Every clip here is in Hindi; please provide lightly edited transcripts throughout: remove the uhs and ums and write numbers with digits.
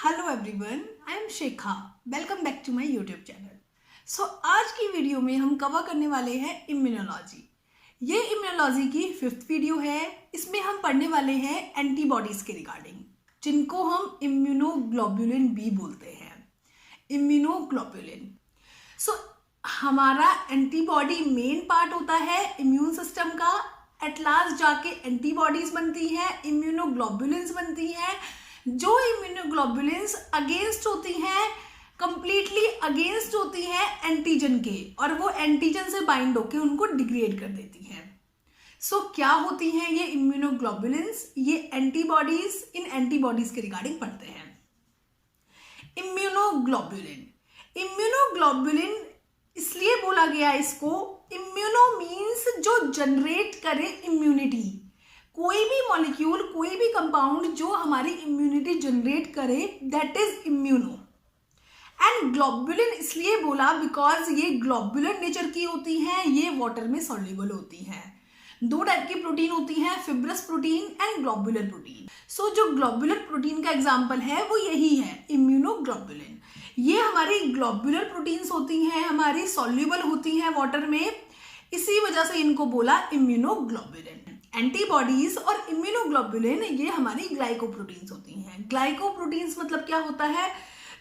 Hello everyone, I am Shekha. Welcome back to my YouTube channel. So आज की वीडियो में हम कवर करने वाले हैं इम्यूनोलॉजी। ये इम्यूनोलॉजी की 5th वीडियो है। इसमें हम पढ़ने वाले हैं एंटीबॉडीज के रिगार्डिंग, जिनको हम इम्यूनोग्लोबुलिन बी बोलते हैं। इम्यूनोग्लोबुलिन हमारा एंटीबॉडी मेन पार्ट होता है इम्यून सिस्टम का। एट लास्ट जाके एंटीबॉडीज बनती हैं, इम्यूनोग्लोबुलिन्स बनती हैं। जो इम्यूनोग्लोबुलिन्स अगेंस्ट होती हैं, कंप्लीटली अगेंस्ट होती हैं एंटीजन के, और वो एंटीजन से बाइंड होकर उनको डिग्रेड कर देती हैं। क्या होती हैं ये इम्यूनोग्लोबुलिन्स? ये एंटीबॉडीज, इन एंटीबॉडीज के रिगार्डिंग पढ़ते हैं। इम्यूनोग्लोबुलिन इसलिए बोला गया इसको, इम्यूनो मीन्स जो जनरेट करे इम्यूनिटी। कोई भी मॉलिक्यूल, कोई भी कंपाउंड जो हमारी इम्यूनिटी जनरेट करे, that is immuno. And globulin इसलिए बोला बिकॉज ये ग्लोबुलर नेचर की होती हैं, ये वाटर में सॉल्युबल होती हैं। दो टाइप की प्रोटीन होती हैं, fibrous protein and globular protein. जो ग्लोबुलर प्रोटीन का एग्जाम्पल है वो यही है, इम्यूनोग्लोबुलिन। ये हमारी ग्लोबुलर प्रोटीन्स होती हैं, हमारी सॉल्युबल होती हैं वाटर में, इसी वजह से इनको बोला इम्यूनोग्लोबुलिन। एंटीबॉडीज और इम्यूनोग्लोबुलिन ये हमारी ग्लाइकोप्रोटीन्स होती हैं। ग्लाइकोप्रोटीन्स मतलब क्या होता है?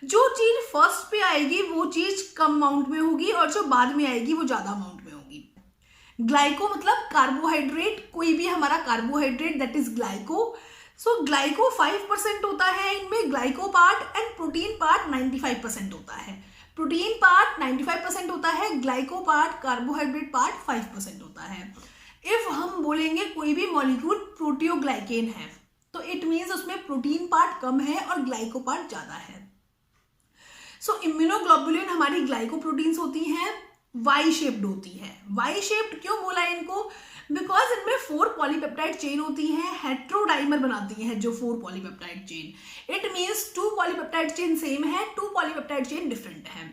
जो चीज फर्स्ट पे आएगी वो चीज कम अमाउंट में होगी, और जो बाद में आएगी वो ज्यादा अमाउंट में होगी। ग्लाइको मतलब कार्बोहाइड्रेट, कोई भी हमारा carbohydrate, that is glyco. Glyco 5% होता है इनमें, glyco part, and protein part 95% होता है। प्रोटीन पार्ट 95% होता है, ग्लाइको पार्ट, कार्बोहाइड्रेट पार्ट 5% होता है। इफ हम बोलेंगे कोई भी मॉलिक्यूल प्रोटियोग्लाइकेन है, तो इट मीन्स उसमें प्रोटीन पार्ट कम है और ग्लाइको पार्ट ज्यादा है। इम्यूनोग्लोबुलिन हमारी ग्लाइकोप्रोटीन्स होती हैं, वाई शेप्ड होती है। वाई शेप्ड क्यों बोला इनको? बिकॉज इनमें 4 पॉलीपेप्टाइड चेन होती हैं, हेट्रोडाइमर बनाती हैं जो 4 polypeptide chain. It means 2 polypeptide chain same है, 2 पॉलीपेप्टाइड चेन डिफरेंट है।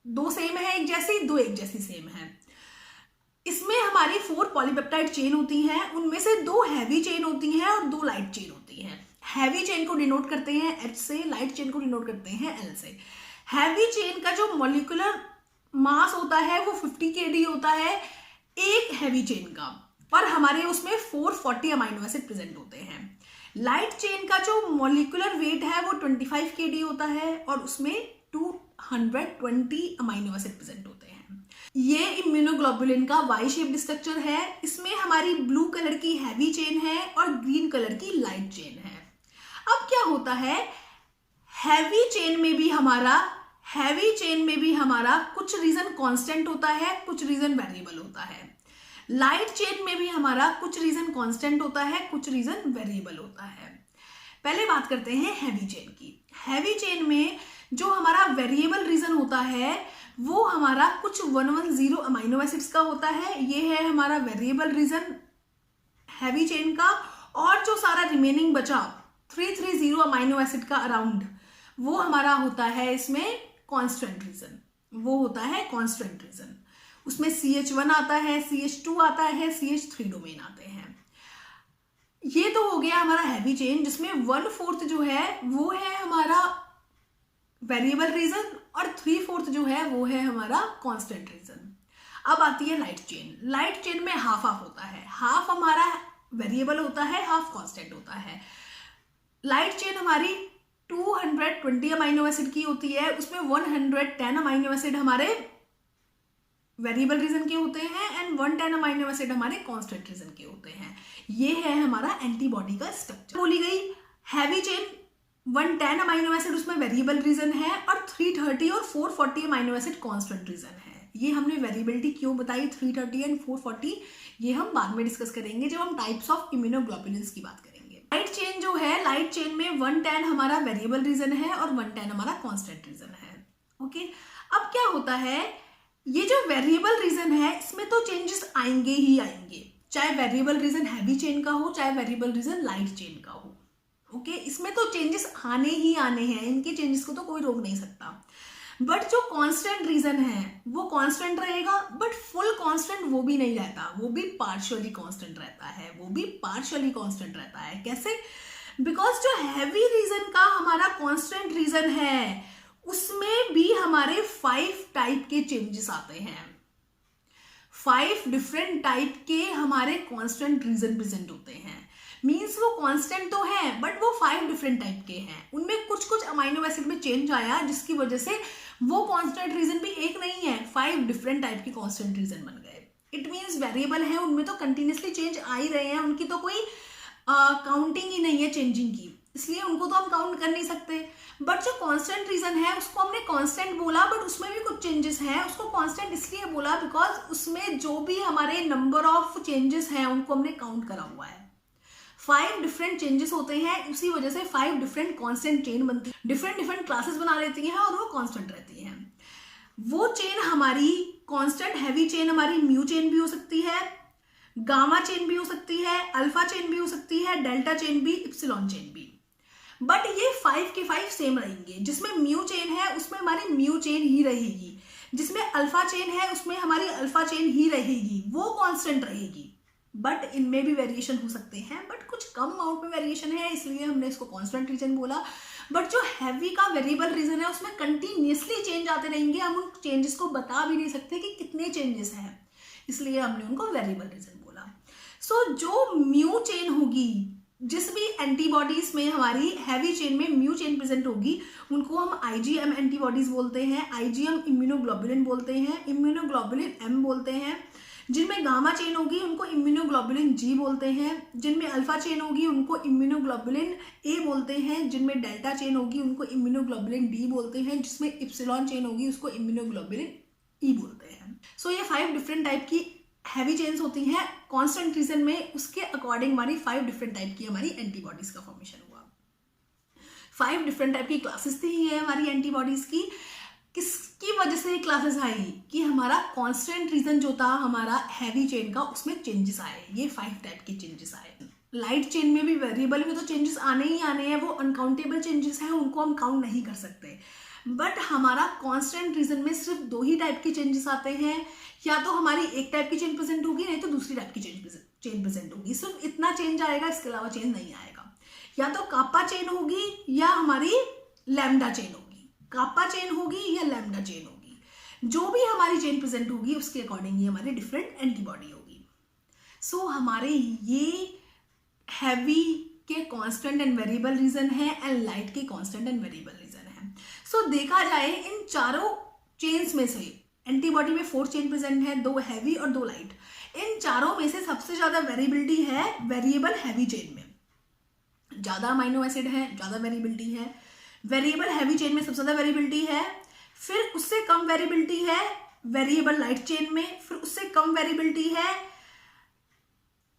2 सेम है एक जैसी, 2 एक जैसी सेम है। इसमें हमारी 4 पॉलीपेप्टाइड चेन होती हैं, उनमें से 2 हैवी चेन होती हैं और 2 लाइट चेन होती हैं। हैवी चेन को डिनोट करते हैं H से, लाइट चेन को डिनोट करते हैं L से। हैवी चेन का जो मॉलिक्यूलर मास होता है वो 50 kD होता है एक हैवी चेन का, और हमारे उसमें 440 अमाइनो एसिड प्रेजेंट होते हैं। लाइट चेन का जो मॉलिक्यूलर वेट है वो 25 kD होता है, और उसमें 220 अमाइनो एसिड प्रेजेंट होते हैं। ये इम्यूनोग्लोबुलिन का वाई शेप्ड स्ट्रक्चर है। इसमें हमारी ब्लू कलर की हैवी चेन है और ग्रीन कलर की लाइट चेन है। अब क्या होता है, हैवी चेन में भी हमारा कुछ रीजन कांस्टेंट होता है, कुछ रीजन वेरिएबल होता है। लाइट चेन में भी हमारा कुछ रीजन कांस्टेंट होता है, कुछ रीजन वेरिएबल होता है। पहले बात करते हैं हैवी चेन की। हैवी चेन में जो हमारा वेरिएबल रीजन होता है वो हमारा कुछ 110 अमाइनो एसिड्स का होता है। ये है हमारा वेरिएबल रीजन हैवी चेन का, और जो सारा रिमेनिंग बचा 330 अमाइनो एसिड का अराउंड, वो हमारा होता है इसमें कांस्टेंट रीजन। वो होता है कांस्टेंट रीजन। उसमें CH1 आता है, CH2 आता है, CH3 डोमेन आते हैं। ये तो हो गया हमारा हैवी चेन, जिसमें 1/4 जो है वो है हमारा वेरिएबल रीजन, और 3/4 जो है वो है हमारा कांस्टेंट रीजन। अब आती है लाइट चेन। लाइट चेन में हाफ हाफ होता है, हाफ हमारा वेरिएबल होता है, हाफ कांस्टेंट होता है। लाइट चेन हमारी 220 अमाइनो एसिड की होती है, उसमें 110 अमाइनो एसिड हमारे वेरिएबल रीजन के होते हैं, एंड 110 अमाइनो एसिड हमारे कांस्टेंट रीजन के होते हैं। ये है हमारा एंटीबॉडी का स्ट्रक्चर। बोली गई हैवी चेन 110 अमाइनो एसिड उसमें वेरिएबल रीजन है, और 330 और 440 अमाइनो एसिड कांस्टेंट रीजन है। ये हमने वेरिएबिलिटी क्यों बताई 330 एंड 440, ये हम बाद में डिस्कस करेंगे जब हम टाइप्स ऑफ इम्यूनोग्लोबुलिन्स की बात करेंगे। लाइट चेन जो है, लाइट चेन में 110 हमारा वेरिएबल रीजन है और 110 हमारा कांस्टेंट रीजन है। ओके, अब क्या होता है, ये जो वेरिएबल रीजन है इसमें तो चेंजेस आएंगे ही आएंगे, चाहे वेरिएबल रीजन हैवी चेन का हो, चाहे वेरिएबल रीजन लाइट चेन का हो। ओके, इसमें तो चेंजेस आने ही आने हैं, इनके चेंजेस को तो कोई रोक नहीं सकता। बट जो कांस्टेंट रीजन है वो कांस्टेंट रहेगा, बट फुल कांस्टेंट वो भी नहीं रहता, वो भी पार्शियली कांस्टेंट रहता है। कैसे? बिकॉज जो हैवी रीजन का हमारा कांस्टेंट रीजन है उसमें भी हमारे 5 टाइप के चेंजेस आते हैं। 5 डिफरेंट टाइप के हमारे कांस्टेंट रीजन प्रेजेंट होते हैं। मीन्स वो कांस्टेंट तो है बट वो 5 डिफरेंट टाइप के हैं। उनमें कुछ कुछ अमाइनो एसिड में चेंज आया जिसकी वजह से वो कांस्टेंट रीजन भी एक नहीं है, 5 डिफरेंट टाइप के कांस्टेंट रीजन बन गए। इट मीन्स वेरिएबल है, उनमें तो कंटिन्यूसली चेंज आ ही रहे हैं, उनकी तो कोई काउंटिंग ही नहीं है चेंजिंग की, इसलिए उनको तो हम काउंट कर नहीं सकते। बट जो कांस्टेंट रीजन है उसको हमने कांस्टेंट बोला बट उसमें भी कुछ चेंजेस हैं। उसको कांस्टेंट इसलिए बोला बिकॉज उसमें जो भी हमारे नंबर ऑफ चेंजेस हैं उनको हमने काउंट करा हुआ है। 5 डिफरेंट चेंजेस होते हैं, उसी वजह से 5 डिफरेंट कांस्टेंट चेन बनती है, डिफरेंट डिफरेंट क्लासेस बना लेती हैं और वो कांस्टेंट रहती हैं। वो चेन हमारी कांस्टेंट हैवी चेन हमारी म्यू चेन भी हो सकती है, गामा चेन भी हो सकती है, अल्फा चेन भी हो सकती है, डेल्टा चेन भी, इप्सिलॉन चेन भी। बट ये 5 के 5 सेम रहेंगे। जिसमें म्यू चेन है उसमें हमारी म्यू चेन ही रहेगी, जिसमें अल्फा चेन है उसमें हमारी अल्फा चेन ही रहेगी, वो कांस्टेंट रहेगी। बट इनमें भी वेरिएशन हो सकते हैं, बट कुछ कम अमाउंट में वेरिएशन है, इसलिए हमने इसको कांस्टेंट रीजन बोला। बट जो हैवी का वेरिएबल रीजन है उसमें कंटिन्यूसली चेंज आते रहेंगे, हम उन चेंजेस को बता भी नहीं सकते कि कितने चेंजेस हैं, इसलिए हमने उनको वेरिएबल रीजन बोला। सो जो म्यू चेन होगी, जिस भी एंटीबॉडीज में हमारी हैवी चेन में म्यू चेन प्रेजेंट होगी उनको हम आईजीएम एंटीबॉडीज बोलते हैं, आईजीएम इम्यूनोग्लोबुलिन बोलते हैं, इम्यूनोग्लोबुलिन एम बोलते हैं। जिनमें गामा चेन होगी उनको इम्यूनोग्लोबुलिन जी बोलते हैं, जिनमें अल्फा चेन होगी उनको इम्यूनोग्लोबुलिन ए बोलते हैं, जिनमें डेल्टा चेन होगी उनको इम्यूनोग्लोबुलिन डी बोलते हैं, जिसमें इप्सिलॉन चेन होगी उसको इम्यूनोग्लोबुलिन ई बोलते हैं। सो ये 5 डिफरेंट टाइप की हैवी चेन्स होती हैं कांस्टेंट रीजन में, उसके अकॉर्डिंग हमारी 5 डिफरेंट टाइप की हमारी एंटीबॉडीज का फॉर्मेशन हुआ। 5 डिफरेंट टाइप की क्लासेस थी ये हमारी एंटीबॉडीज की। किसकी वजह से क्लासेस आई कि हमारा कांस्टेंट रीजन जो था हमारा हैवी चेन का उसमें चेंजेस आए, ये 5 टाइप के चेंजेस आए। लाइट चेन में भी वेरिएबल में तो चेंजेस आने ही आने हैं, वो अनकाउंटेबल चेंजेस हैं, उनको हम काउंट नहीं कर सकते। बट हमारा कांस्टेंट रीजन में सिर्फ 2 ही टाइप के चेंजेस आते हैं, या तो हमारी एक टाइप की चेन प्रेजेंट होगी नहीं तो दूसरी टाइप की चेन प्रेजेंट होगी। सिर्फ इतना चेंज आएगा, इसके अलावा चेंज नहीं आएगा। या तो कापा चेन होगी या हमारी लैम्डा चेन होगी, कापा चेन होगी या लैम्डा चेन होगी, जो भी हमारी चेन प्रेजेंट होगी उसके अकॉर्डिंग ही हमारी डिफरेंट एंटीबॉडी होगी। सो हमारे ये हैवी के कांस्टेंट एंड वेरिएबल रीजन है एंड लाइट के कांस्टेंट एंड वेरिएबल रीजन है। सो देखा जाए इन चारों चेन्स में से एंटीबॉडी में 4 चेन प्रेजेंट है, 2 हैवी और 2 लाइट। इन चारों में से सबसे ज्यादा वेरिएबिलिटी है वेरिएबल हैवी चेन में, ज्यादा अमाइनो एसिड है, ज्यादा वेरिएबिलिटी है। वेरिएबल हैवी चेन में सबसे ज्यादा वेरिएबिलिटी है, फिर उससे कम वेरिएबिलिटी है वेरिएबल लाइट चेन में, फिर उससे कम वेरिएबिलिटी है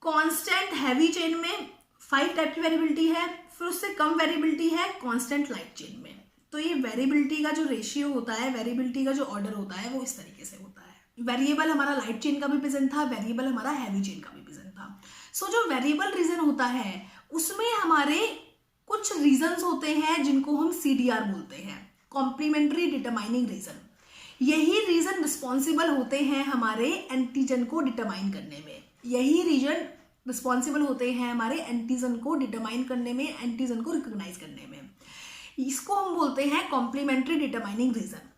कांस्टेंट हैवी चेन में, 5 टाइप की वेरिएबिलिटी है, फिर उससे कम वेरिएबिलिटी है कांस्टेंट लाइट चेन में। तो ये वेरिएबिलिटी का जो रेशियो होता है, वेरिएबिलिटी का जो ऑर्डर होता है वो इस तरीके से होता है। वेरिएबल हमारा लाइट चेन का भी प्रेजेंट था, वेरिएबल हमारा हैवी चेन का भी प्रेजेंट था। सो जो वेरिएबल रीजन होता है उसमें हमारे कुछ रीजंस होते हैं जिनको हम CDR बोलते हैं, कॉम्प्लीमेंट्री डिटरमाइनिंग रीजन। यही रीजन रिस्पॉन्सिबल होते हैं हमारे एंटीजन को डिटरमाइन करने में, यही रीजन रिस्पॉन्सिबल होते हैं हमारे एंटीजन को डिटरमाइन करने में, एंटीजन को रिकॉग्नाइज करने में। इसको हम बोलते हैं complementary determining region.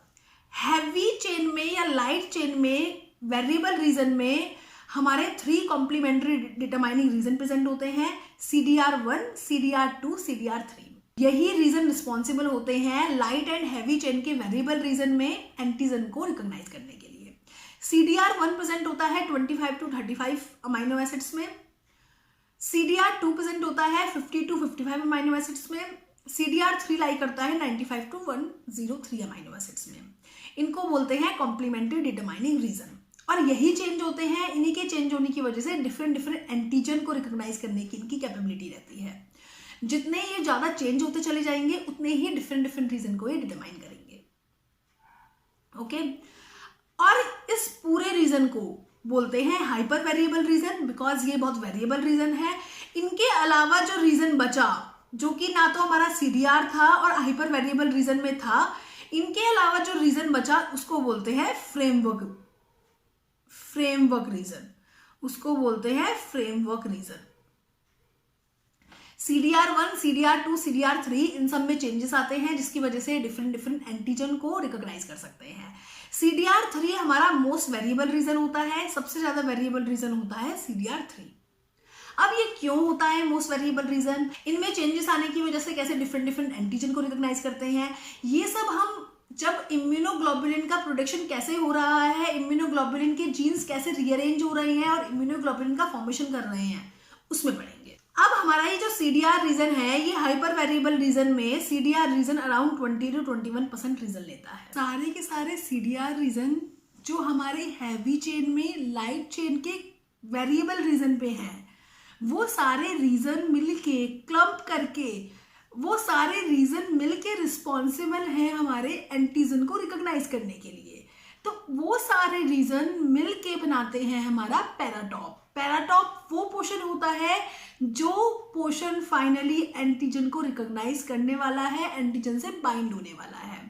Heavy chain में या लाइट चेन में वेरिएबल रीजन में हमारे 3 कॉम्प्लीमेंट्री डिटरमाइनिंग रीजन प्रेजेंट होते हैं, CDR1, CDR2, CDR3। यही रीजन रिस्पॉन्सिबल होते हैं लाइट एंड हैवी चेन के वेरिएबल रीजन में एंटीजन को रिकॉग्नाइज करने के लिए। CDR1 प्रेजेंट होता है 25 to 35 अमाइनो एसिड्स में, CDR2 प्रेजेंट होता है 50 to 55 अमाइनो एसिड्स में, CDR3 लाई करता है 95 to 103 अमाइनो एसिड्स में। इनको बोलते हैं कॉम्प्लीमेंट्री डिटरमाइनिंग रीजन। और यही चेंज होते हैं, इन्हीं के चेंज होने की वजह से डिफरेंट डिफरेंट एंटीजन को रिकॉग्नाइज करने की इनकी कैपेबिलिटी रहती है। जितने ये ज्यादा चेंज होते चले जाएंगे उतने ही डिफरेंट डिफरेंट रीजन को ये डिटरमाइन करेंगे। ओके, और इस पूरे रीजन को बोलते हैं हाइपर वेरिएबल रीजन, बिकॉज ये बहुत वेरिएबल रीजन है। इनके अलावा जो रीजन बचा, जो कि ना तो हमारा CDR था और हाइपर वेरिएबल रीजन में था, इनके अलावा जो रीजन बचा उसको बोलते हैं फ्रेमवर्क रीजन, उसको बोलते हैं framework reason. CDR1, CDR2, CDR3 इन सब में चेंजेस आते हैं जिसकी वजह से डिफरेंट एंटीजन को रिकॉग्नाइज कर सकते हैं। CDR3 हमारा मोस्ट वेरिएबल रीजन होता है, सबसे ज्यादा वेरिएबल रीजन होता है CDR3। अब ये क्यों होता है मोस्ट वेरिएबल रीजन, इनमें चेंजेस आने की वजह से कैसे डिफरेंट एंटीजन को रिकॉग्नाइज करते हैं, ये सब हम जब इम्यूनोग्लोबुलिन का प्रोडक्शन कैसे हो रहा है, इम्यूनोग्लोबुलिन के जीन्स कैसे रीअरेंज हो रहे हैं और इम्यूनोग्लोबुलिन का फॉर्मेशन कर रहे हैं उसमें पढ़ेंगे। अब हमारा ये जो CDR रीजन है, ये हाइपर वेरिएबल रीजन में CDR region around 20 to 21% region लेता है। सारे के सारे CDR रीजन जो हमारे हैवी चेन में लाइट चेन के वेरिएबल रीजन पे हैं, वो सारे रीजन मिलके क्लम्प करके वो सारे रीजन मिलके रिस्पॉन्सिबल हैं हमारे एंटीजन को रिकॉग्नाइज करने के लिए। तो वो सारे रीजन मिलके बनाते हैं हमारा पैराटॉप। पैराटॉप वो पोर्शन होता है जो पोर्शन फाइनली एंटीजन को रिकॉग्नाइज करने वाला है, एंटीजन से बाइंड होने वाला है।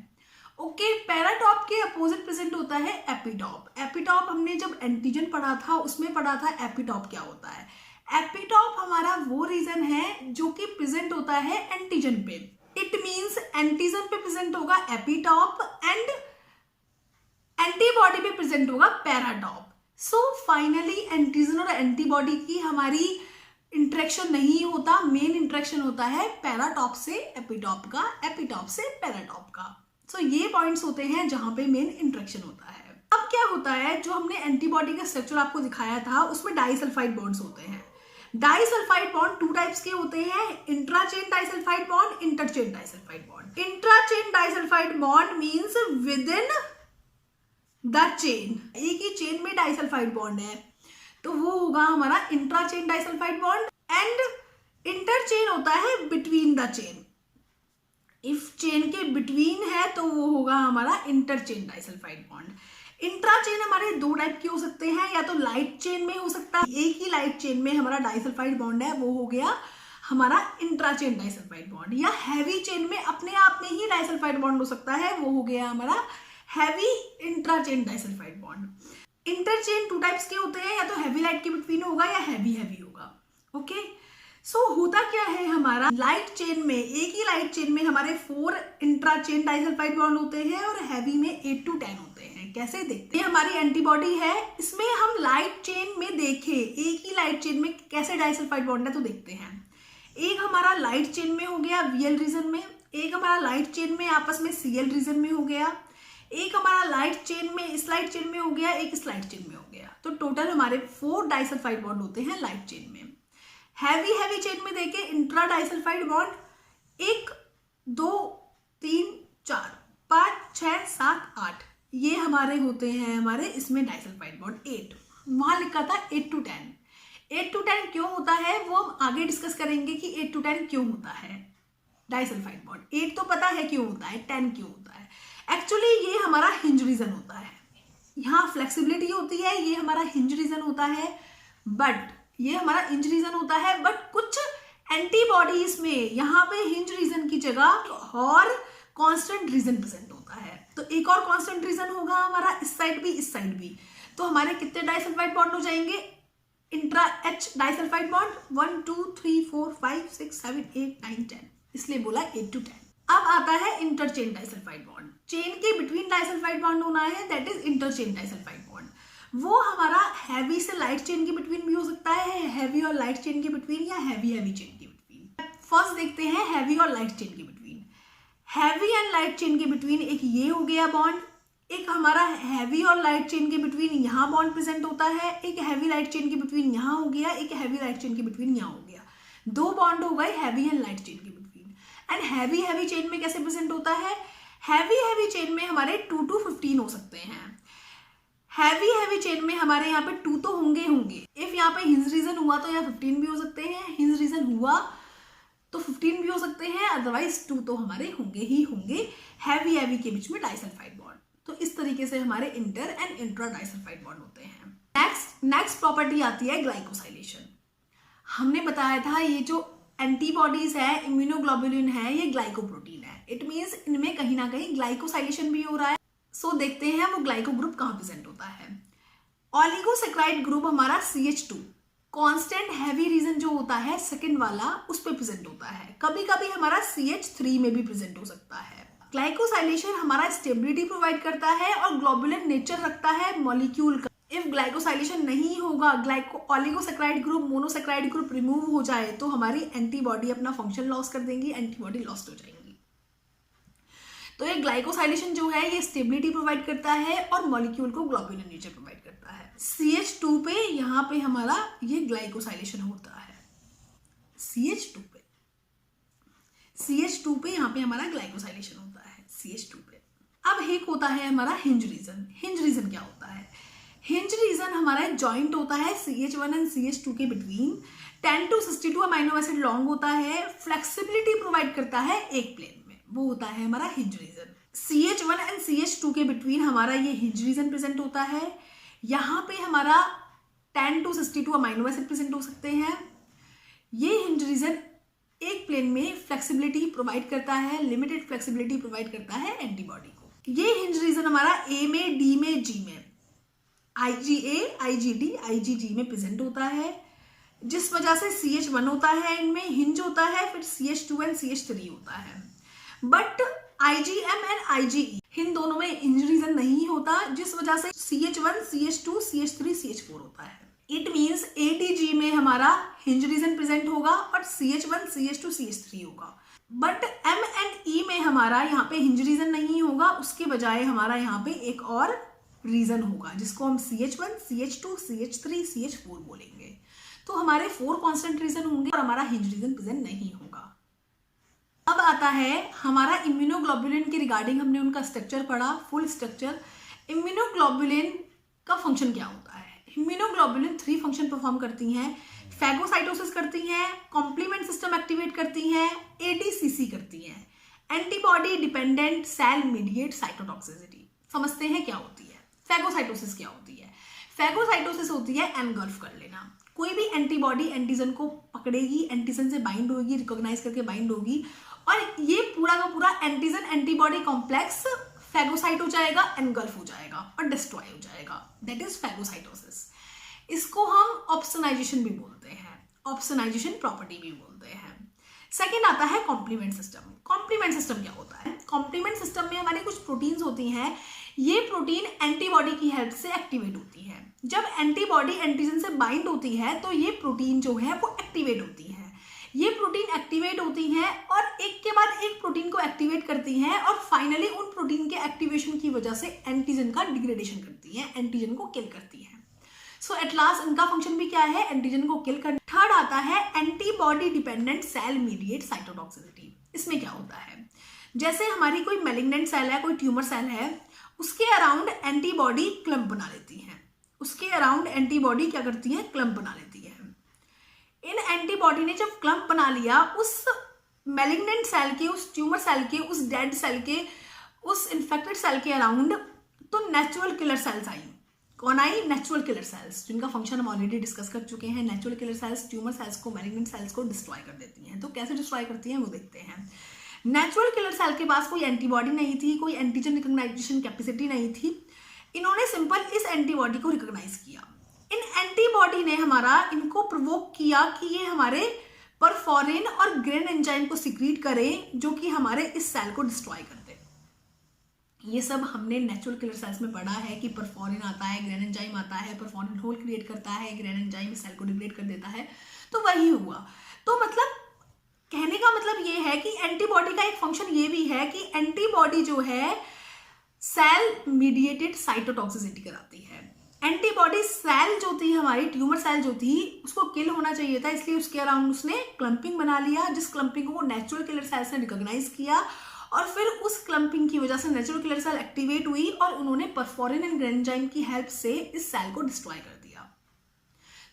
ओके, पैराटॉप के अपोजिट प्रेजेंट होता है एपिटॉप। एपिटॉप हमने जब एंटीजन पढ़ा था उसमें पढ़ा था एपिटॉप क्या होता है। एपिटॉप हमारा वो रीजन है जो कि प्रेजेंट होता है एंटीजन पे। इट मींस एंटीजन पे प्रेजेंट होगा एपिटॉप एंड एंटीबॉडी पे प्रेजेंट होगा पैराटॉप। सो फाइनली एंटीजन और एंटीबॉडी की हमारी इंटरेक्शन नहीं होता, मेन इंटरेक्शन होता है पैराटॉप से एपिटॉप का, एपिटॉप से पैराटॉप का। सो ये पॉइंट्स होते हैं जहां पे मेन इंटरेक्शन होता है। अब क्या होता है, जो हमने एंटीबॉडी का स्ट्रक्चर आपको दिखाया था उसमें डाइसल्फाइड बॉन्ड्स होते हैं। डाइसल्फाइड बॉन्ड 2 टाइप्स के होते हैं, intrachain disulphide bond, interchain disulphide bond. Intrachain disulphide bond means within the chain, एक ही चेन में डाइसल्फाइड बॉन्ड है तो वो होगा हमारा intrachain disulphide bond. And interchain होता है between the chain, if chain के बिटवीन है तो वो होगा हमारा इंटरचेन डाइसल्फाइड बॉन्ड। इंट्राचेन हमारे 2 टाइप के हो सकते हैं, या तो लाइट चेन में हो सकता है, एक ही लाइट चेन में हमारा डाइसल्फाइड बॉन्ड है वो हो गया हमारा इंट्राचेन डाइसल्फाइड बॉन्ड, या हैवी चेन में अपने आप में ही डाइसल्फाइड बॉन्ड हो सकता है वो हो गया हमारा हैवी इंट्राचेन डाइसल्फाइड बॉन्ड। इंटरचेन 2 टाइप्स के होते हैं, या तो हैवी लाइट के बिटवीन होगा या हैवी हैवी होगा। ओके, सो होता क्या है, हमारा लाइट चेन में, एक ही लाइट चेन में हमारे 4 इंट्राचेन डाइसल्फाइड बॉन्ड होते हैं और हैवी में 8 to 10 होते हैं। कैसे देखते हैं, हमारी एंटीबॉडी है, इसमें हम लाइट चेन में देखें एक ही लाइट चेन में कैसे डाइसल्फाइड बॉन्ड है तो देखते हैं। एक हमारा लाइट चेन में हो गया VL रीजन में, एक हमारा लाइट चेन में आपस में CL रीजन में हो गया, एक हमारा लाइट चेन में इस लाइट चेन में हो गया, एक इस लाइट चेन में हो गया। तो टोटल हमारे 4 डाइसल्फाइड बॉन्ड होते हैं लाइट चेन में। हैवी चेन में देखें इंट्रा डाइसल्फाइड बॉन्ड 1 2 3 4 5 6 7 8 ये हमारे होते हैं हमारे इसमें डाइसल्फाइड बॉन्ड 8। वहां लिखा था 8 to 10। 8 to 10 क्यों होता है वो हम आगे डिस्कस करेंगे कि 8 to 10 क्यों होता है डाइसल्फाइड बॉन्ड। 8 तो पता है क्यों होता है, 10 क्यों होता है। एक्चुअली ये हमारा हिंज रीजन होता है, यहाँ फ्लेक्सिबिलिटी होती है, ये हमारा हिंज रीजन होता है, बट ये हमारा हिंज रीजन होता है बट कुछ एंटीबॉडीज में यहाँ पे हिंज रीजन की जगह और कांस्टेंट रीजन प्रेजेंट होता है। तो एक और कांस्टेंट रीजन होगा हमारा इस साइड भी इस साइड भी। तो हमारे कितने डाइसल्फाइड बॉन्ड हो जाएंगे, इंट्रा H डाइसल्फाइड बॉन्ड 1 2 3 4 5 6 7 8 9 10, इसलिए बोला 8 to 10। अब आता है इंटरचेन डाइसल्फाइड बॉन्ड, चेन के बिटवीन डाइसल्फाइड बॉन्ड होना है, दैट इज इंटरचेन डाइसल्फाइड बॉन्ड। वो हमारा हैवी से लाइट चेन के बिटवीन भी हो सकता है, हैवी और लाइट चेन के बिटवीन, या हैवी चेन के बिटवीन। फर्स्ट देखते हैं हैवी और लाइट चेन के between. Heavy and light chain के बिटवीन एक ये हो गया बॉन्ड, एक हमारा हैवी और लाइट चेन के बिटवीन यहाँ बॉन्ड प्रेजेंट होता है, एक हैवी लाइट चेन के बिटवीन यहाँ हो गया, एक हैवी लाइट चेन के बिटवीन यहाँ हो गया। 2 बॉन्ड हो गए हैवी एंड लाइट चेन के बिटवीन। एंड हैवी चेन में कैसे प्रेजेंट होता है, हैवी चेन में हमारे 2 to 15 हो सकते हैं। हैवी चेन में हमारे यहाँ पे 2 तो होंगे। इफ यहाँ पे हिंज रीजन हुआ तो यहाँ 15 भी हो सकते हैं, हिंज रीजन हुआ तो 15 भी हो सकते हैं, अदरवाइज 2 तो हमारे होंगे ही होंगे हैवी के बीच में डाइसल्फाइड बॉन्ड। तो इस तरीके से हमारे inter and intra disulphide bond होते हैं। नेक्स्ट प्रॉपर्टी आती है ग्लाइकोसाइलेशन। हमने बताया था ये जो एंटीबॉडीज है, इम्यूनोग्लोबुलिन है, ये ग्लाइकोप्रोटीन है। इट मीन्स इनमें कहीं ना कहीं ग्लाइकोसाइलेशन भी हो रहा है। सो देखते हैं वो ग्लाइको ग्रुप कहाँ प्रेजेंट होता है। ऑलिगोसेक्राइड ग्रुप हमारा CH2, कांस्टेंट हैवी रीजन जो होता है सेकंड वाला उस पे प्रेजेंट होता है। कभी कभी हमारा CH3 में भी प्रेजेंट हो सकता है। ग्लाइकोसाइलेशन हमारा स्टेबिलिटी प्रोवाइड करता है और ग्लोबुलर नेचर रखता है मॉलिक्यूल का। इफ ग्लाइकोसाइलेशन नहीं होगा, ऑलिगोसैकेराइड ग्रुप मोनोसैकेराइड ग्रुप रिमूव हो जाए तो हमारी एंटीबॉडी अपना फंक्शन लॉस कर देंगी, एंटीबॉडी लॉस्ट हो जाएंगी। तो ये ग्लाइकोसाइलेशन जो है ये स्टेबिलिटी प्रोवाइड करता है और मॉलिक्यूल को ग्लोबुलर नेचर प्रोवाइड करता है। CH2 पे यहाँ पे हमारा ये ग्लाइकोसाइलेशन होता है। CH2 पे यहाँ पे हमारा ग्लाइकोसाइलेशन होता है CH2 पे। अब एक होता है हमारा हिंज रीजन। हिंज रीजन क्या होता है? हिंज रीजन हमारा जॉइंट होता है CH1 एंड CH2 के between. 10 to 62 amino acid long होता है, फ्लेक्सिबिलिटी प्रोवाइड करता है एक प्लेन में, वो होता है हमारा hinge region. CH1 and CH2 के बिटवीन हमारा ये हिंज रीजन प्रेजेंट होता है। यहाँ पे हमारा 10 to 62 अमाइनो एसिड प्रेजेंट हो सकते हैं। ये हिंज रीजन एक प्लेन में फ्लेक्सिबिलिटी प्रोवाइड करता है, लिमिटेड फ्लेक्सिबिलिटी प्रोवाइड करता है एंटीबॉडी को। ये हिंज रीजन हमारा A में, D में, G में, IgA, IgD, IgG में प्रेजेंट होता है, जिस वजह से CH1 होता है, इनमें हिंज होता है, फिर CH2 एंड CH3 होता है। बट IgM एंड IgE इन दोनों में हिंज रीजन नहीं होता, जिस वजह से CH1, CH2, CH3, CH4 होता है। इट मीन्स ATG में हमारा हिंज रीजन प्रेजेंट होगा और CH1, CH2, CH3 होगा। बट M एंड E में हमारा यहाँ पे हिंज रीजन नहीं होगा, उसके बजाय हमारा यहाँ पे एक और रीजन होगा जिसको हम CH1, CH2, CH3, CH4 बोलेंगे। तो हमारे 4 कांस्टेंट रीजन होंगे और हमारा हिंज रीजन प्रेजेंट नहीं होगा। अब आता है हमारा इम्यूनोग्लोबुलिन के रिगार्डिंग, हमने उनका स्ट्रक्चर पढ़ा, फुल स्ट्रक्चर। इम्यूनोग्लोबुलिन का फंक्शन क्या होता है? इम्यूनोग्लोबुलिन 3 फंक्शन परफॉर्म करती हैं। फैगोसाइटोसिस करती हैं, कॉम्प्लीमेंट सिस्टम एक्टिवेट करती हैं, ADCC करती हैं, antibody dependent cell mediate cytotoxicity. समझते हैं क्या होती है फैगोसाइटोसिस? क्या होती है? फैगोसाइटोसिस होती है एनगल्फ कर लेना। कोई भी एंटीबॉडी एंटीजन को पकड़ेगी, एंटीजन से बाइंड होगी, रिकॉग्नाइज करके बाइंड होगी और ये पूरा का पूरा एंटीजन एंटीबॉडी कॉम्प्लेक्स फैगोसाइट हो जाएगा, एनगल्फ हो जाएगा और डिस्ट्रॉय हो जाएगा। That is phagocytosis. इसको हम ऑप्सोनाइजेशन भी बोलते हैं, ऑप्सोनाइजेशन प्रॉपर्टी भी बोलते हैं। सेकेंड आता है कॉम्प्लीमेंट सिस्टम। कॉम्प्लीमेंट सिस्टम क्या होता है? कॉम्प्लीमेंट सिस्टम में हमारी कुछ प्रोटीन्स होती हैं, ये प्रोटीन एंटीबॉडी की हेल्प से एक्टिवेट होती है। जब एंटीबॉडी एंटीजन से बाइंड होती है तो ये प्रोटीन जो है वो एक्टिवेट होती है। ये प्रोटीन एक्टिवेट होती हैं और एक के बाद एक प्रोटीन को एक्टिवेट करती हैं और फाइनली उन प्रोटीन के एक्टिवेशन की वजह से एंटीजन का डिग्रेडेशन करती हैं, एंटीजन को किल करती हैं। सो एट लास्ट इनका फंक्शन भी क्या है? एंटीजन को किल करना। थर्ड आता है antibody dependent cell mediate cytotoxicity. इसमें क्या होता है? जैसे हमारी कोई मैलिग्नेंट सेल है, कोई ट्यूमर सेल है, उसके अराउंड एंटीबॉडी क्लम्प बना लेती है। उसके अराउंड एंटीबॉडी क्या करती है? क्लम्प बना लेती है। इन एंटीबॉडी ने जब क्लम्प बना लिया, उस मैलिग्नेंट सेल के, उस ट्यूमर सेल के, उस डेड सेल के, उस इन्फेक्टेड सेल के अराउंड तो नेचुरल किलर सेल्स आई। कौन आई? नेचुरल किलर सेल्स, जिनका फंक्शन हम ऑलरेडी डिस्कस कर चुके हैं। Natural killer sales tumour cells को, मैलिग्नेंट सेल्स को डिस्ट्रॉय कर देती हैं। तो कैसे डिस्ट्रॉय करती हैं वो देखते हैं। नेचुरल किलर सेल के पास कोई एंटीबॉडी नहीं थी, कोई एंटीजन रिकॉग्नाइजेशन कैपेसिटी नहीं थी। इन्होंने सिंपल इस एंटीबॉडी को रिकॉग्नाइज किया। इन एंटीबॉडी ने हमारा इनको प्रोवोक किया कि ये हमारे परफोरिन और ग्रेन एंजाइम को सिक्रीट करें, जो कि हमारे इस सेल को डिस्ट्रॉय कर दे। ये सब हमने नेचुरल किलर सेल्स में पढ़ा है कि परफोरिन आता है, ग्रेन एंजाइम आता है, परफोरिन होल क्रिएट करता है, ग्रेन एंजाइम सेल को डिग्रेड कर देता है। तो वही हुआ। तो मतलब कहने का मतलब ये है कि एंटीबॉडी का एक फंक्शन ये भी है कि एंटीबॉडी जो है सेल मीडिएटेड साइटोटॉक्सिसिटी कराती है। एंटीबॉडी सेल जो थी हमारी, ट्यूमर सेल जो थी, उसको किल होना चाहिए था, इसलिए उसके अराउंड उसने क्लम्पिंग बना लिया, जिस क्लम्पिंग को नेचुरल किलर सेल्स ने रिकॉग्नाइज किया और फिर उस क्लम्पिंग की वजह से नेचुरल किलर सेल एक्टिवेट हुई और उन्होंने परफोरिन एंड ग्रेन एंजाइम की हेल्प से इस सेल को डिस्ट्रॉय कर दिया।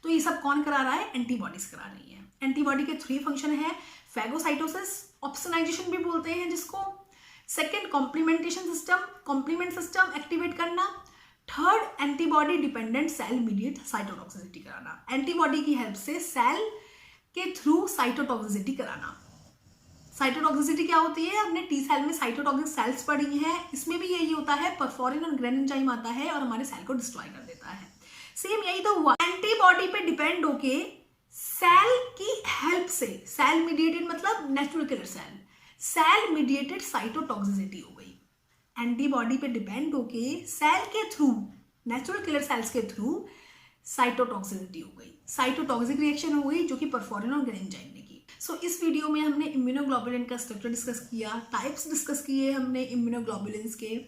तो ये सब कौन करा रहा है? एंटीबॉडीज करा रही है। एंटीबॉडी के 3 फंक्शन है, फैगोसाइटोसिस, ऑप्सोनाइजेशन भी बोलते हैं जिसको। Second complementation system, complement system activate करना। Third antibody dependent cell mediate cytotoxicity कराना, एंटीबॉडी की हेल्प से सेल के थ्रू साइटोटॉक्सिसिटी कराना। साइटोटॉक्सिसिटी क्या होती है? हमने टी सेल में साइटोटॉक्सिक सेल्स पढ़ी हैं, इसमें भी यही होता है, परफोरिन और ग्रेन एंजाइम आता है और हमारे सेल को डिस्ट्रॉय कर देता है। सेम यही तो हुआ, एंटीबॉडी पे डिपेंड होके सेल की हेल्प से, सेल मीडिएटेड मतलब natural killer cell, cell mediated cytotoxicity हो गई। एंटीबॉडी पे डिपेंड होके सेल के थ्रू, नेचुरल किलर सेल्स के थ्रू साइटोटॉक्सिसिटी हो गई, साइटोटॉक्सिक रिएक्शन हो गई जो कि परफोरिन और ग्रेनजाइन ने की। सो इस वीडियो में हमने इम्यूनोग्लोबुलिन का स्ट्रक्चर डिस्कस किया, टाइप्स डिस्कस किए हमने इम्यूनोग्लोबुलिन्स के,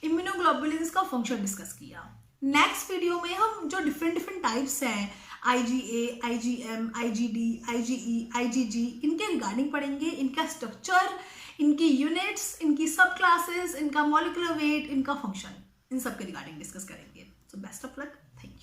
इम्यूनोग्लोबुलिन्स का फंक्शन डिस्कस किया। नेक्स्ट वीडियो में हम जो डिफरेंट टाइप्स हैं, IgA, IgM, IgD, IgE, IgG, इनके रिगार्डिंग पढ़ेंगे, इनका स्ट्रक्चर, इनकी यूनिट्स, इनकी सब क्लासेस, इनका मॉलिक्यूलर वेट, इनका फंक्शन, इन सब के रिगार्डिंग डिस्कस करेंगे। So best of luck.